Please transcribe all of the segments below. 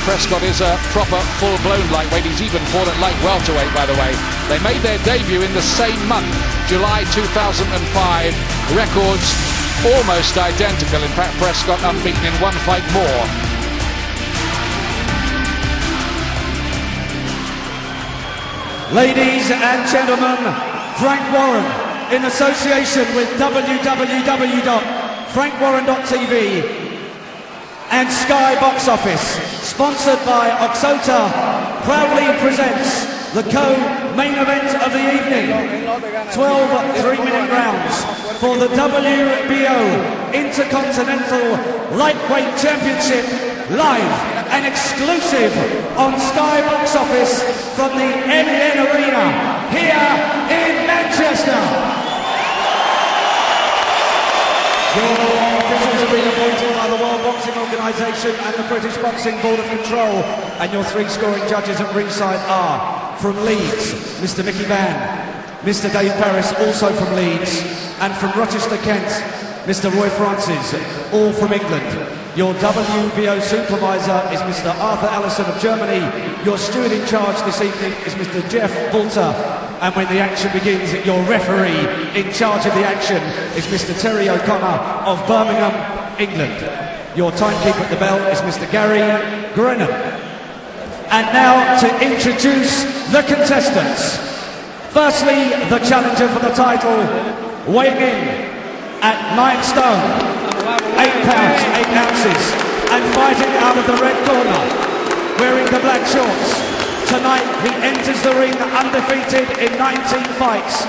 Prescott is a proper full-blown lightweight. He's even fought at light welterweight, by the way. They made their debut in the same month, July 2005. Records almost identical. In fact, Prescott unbeaten in one fight more. Ladies and gentlemen, Frank Warren, in association with www.frankwarren.tv and Sky Box Office, sponsored by Oxota, proudly presents the co-main event of the evening. 12 3-minute rounds for the WBO Intercontinental Lightweight Championship, live and exclusive on Sky Box Office from the MEN Arena here in Manchester. Your officials have been appointed by the World Boxing Organisation and the British Boxing Board of Control, and your 3 scoring judges at ringside are from Leeds, Mr. Mickey Vann, Mr. Dave Paris, also from Leeds, and from Rochester, Kent, Mr. Roy Francis, all from England. Your WBO supervisor is Mr. Arthur Allison of Germany. Your steward in charge this evening is Mr. Jeff Bolter. And when the action begins, your referee in charge of the action is Mr. Terry O'Connor of Birmingham, England. Your timekeeper at the bell is Mr. Gary Grennan. And now to introduce the contestants. Firstly, the challenger for the title, weighing in at 9 stone, 8 pounds, 8 ounces, and fighting out of the red corner, wearing the black shorts. Tonight he enters the ring undefeated in 19 fights,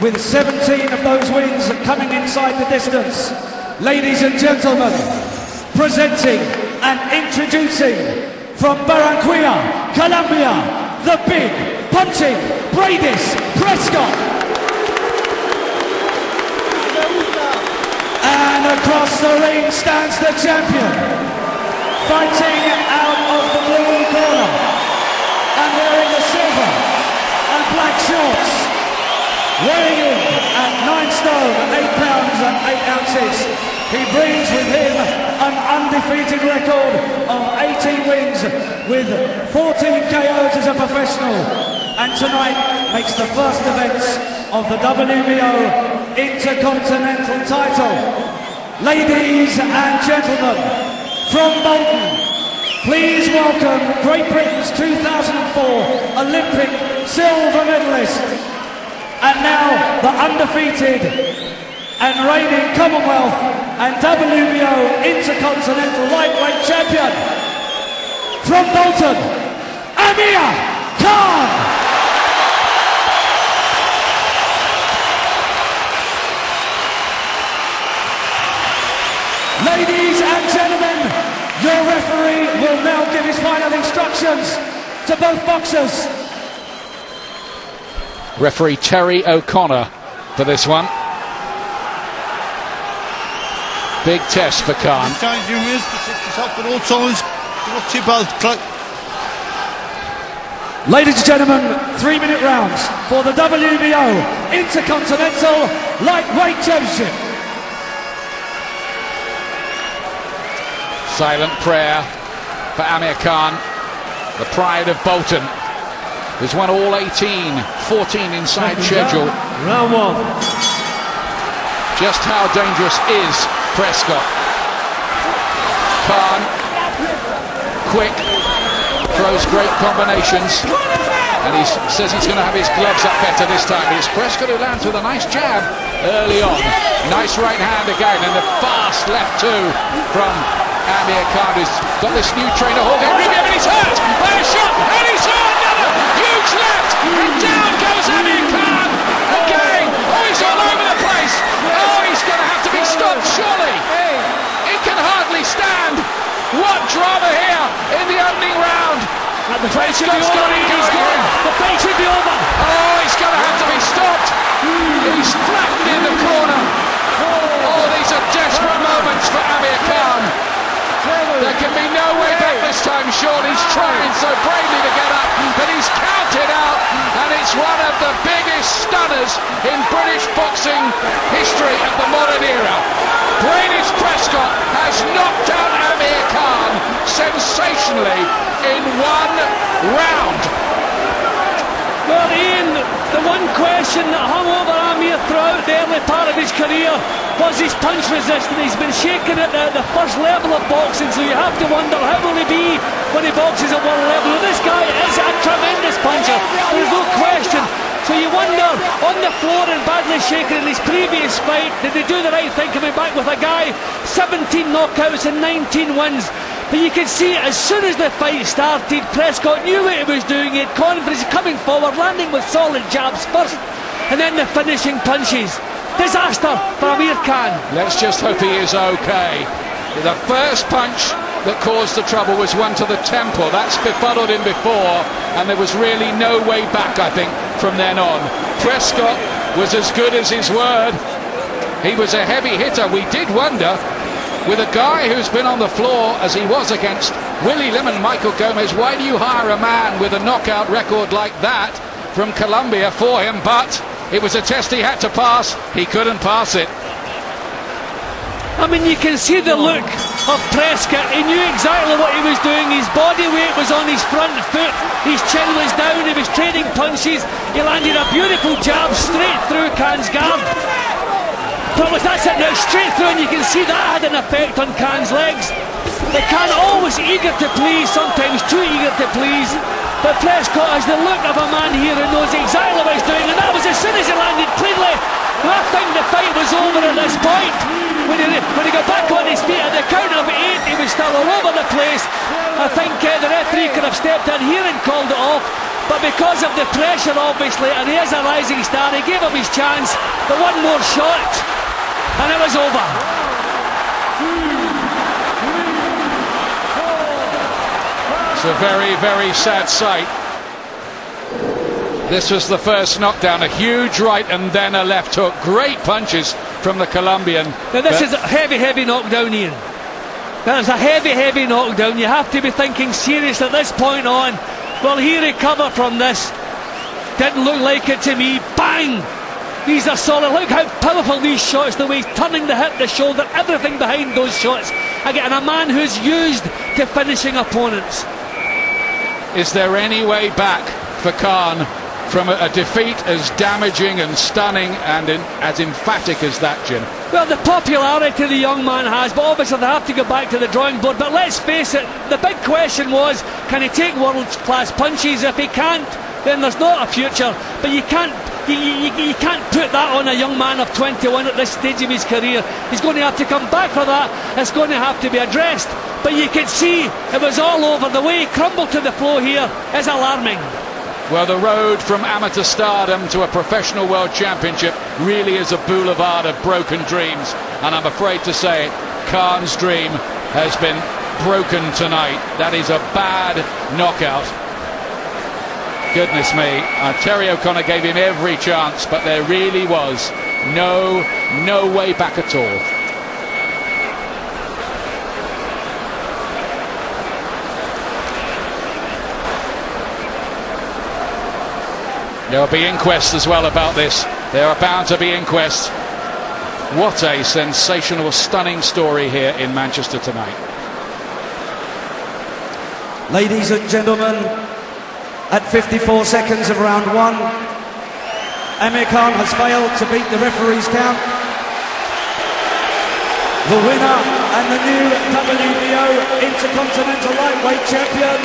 with 17 of those wins coming inside the distance. Ladies and gentlemen, presenting and introducing from Barranquilla, Colombia, the big, punching Breidis Prescott. And across the ring stands the champion, fighting out of the blue corner and wearing the silver and black shorts, weighing in at 9 stone, 8 pounds and 8 ounces. He brings with him an undefeated record of 18 wins with 14 KOs as a professional, and tonight makes the first events of the WBO Intercontinental title. Ladies and gentlemen, from Bolton, please welcome Great Britain's 2004 Olympic silver medalist, and now the undefeated and reigning Commonwealth and WBO Intercontinental Lightweight Champion, from Bolton, Amir Khan. Ladies and gentlemen, your referee will now give his final instructions to both boxers. Referee Terry O'Connor for this one. Big test for Khan. Ladies and gentlemen, 3-minute rounds for the WBO Intercontinental Lightweight Championship. Silent prayer for Amir Khan, the pride of Bolton, who's won all 18, 14 inside schedule. Round 1. Just how dangerous is Prescott? Khan, quick, throws great combinations, and he says he's going to have his gloves up better this time. It's Prescott who lands with a nice jab early on. Nice right hand again, and a fast left too from Amir Khan, who's got this new trainer, Jorge Rubio, and he's hurt by a shot, and he's another huge left, and down goes Amir Khan again. Oh, he's all over the place. Oh, he's going to have to be stopped, surely. He can hardly stand. What drama here in the opening round. And the fight should be over. The fight should be over. Oh, he's going to have to be stopped. He's flattened in the corner. Oh, these are desperate moments for Amir Khan. There can be no way back this time, Sean. He's trying so bravely to get up, but he's counted out, and it's one of the biggest stunners in British boxing history of the modern era. Breidis Prescott has knocked out Amir Khan. sensationally in one round. Well, Ian, the one question that hung over Amir throughout the early part of his career was his punch resistance. He's been shaken at the first level of boxing, so you have to wonder how will he be when he boxes at world level. Well, this guy is a tremendous puncher, there's no question. So you wonder, on the floor and badly shaken in his previous fight, did they do the right thing coming back with a guy 17 knockouts and 19 wins? But you can see as soon as the fight started, Prescott knew what he was doing. He had confidence coming forward, landing with solid jabs first, and then the finishing punches. Disaster for Amir Khan. Let's just hope he is okay. The first punch that caused the trouble was one to the temple. That's befuddled him before, and there was really no way back, I think, from then on. Prescott was as good as his word. He was a heavy hitter. We did wonder, with a guy who's been on the floor as he was against Willie Lim and Michael Gomez, why do you hire a man with a knockout record like that from Colombia for him? But it was a test he had to pass. He couldn't pass it. I mean, you can see the look of Prescott. He knew exactly what he was doing. His body weight was on his front foot, his chin was down, he was trading punches. He landed a beautiful jab straight through Khan's guard. That's it now, straight through, and you can see that had an effect on Khan's legs. But Khan always eager to please, sometimes too eager to please. But Prescott has the look of a man here who knows exactly what he's doing, and that was as soon as he landed cleanly. And I think the fight was over at this point. When he got back on his feet at the count of 8, he was still all over the place. I think the referee could have stepped in here and called it off. But because of the pressure, obviously, and he is a rising star, he gave him his chance. But one more shot, and it was over. It's a very, very sad sight. This was the first knockdown, a huge right and then a left hook. Great punches from the Colombian. Now this is a heavy, heavy knockdown, Ian. That is a heavy, heavy knockdown. You have to be thinking serious at this point on. Will he recover from this? Didn't look like it to me. Bang! These are solid. Look how powerful these shots, the way he's turning the hip, the shoulder, everything behind those shots. Again, a man who's used to finishing opponents. Is there any way back for Khan from a defeat as damaging and stunning and as emphatic as that, Jim? Well, the popularity the young man has, but obviously they have to go back to the drawing board. But let's face it, the big question was, can he take world-class punches? If he can't, then there's not a future. But you can't put that on a young man of 21 at this stage of his career. He's going to have to come back for that. It's going to have to be addressed. But you can see it was all over. The way he crumbled to the floor here is alarming. Well, the road from amateur stardom to a professional world championship really is a boulevard of broken dreams. And I'm afraid to say it, Khan's dream has been broken tonight. That is a bad knockout. Goodness me, Terry O'Connor gave him every chance, but there really was no way back at all. There will be inquests as well about this. There are bound to be inquests. What a sensational, stunning story here in Manchester tonight. Ladies and gentlemen, at 54 seconds of round 1, Amir Khan has failed to beat the referee's count. The winner and the new WBO Intercontinental Lightweight Champion,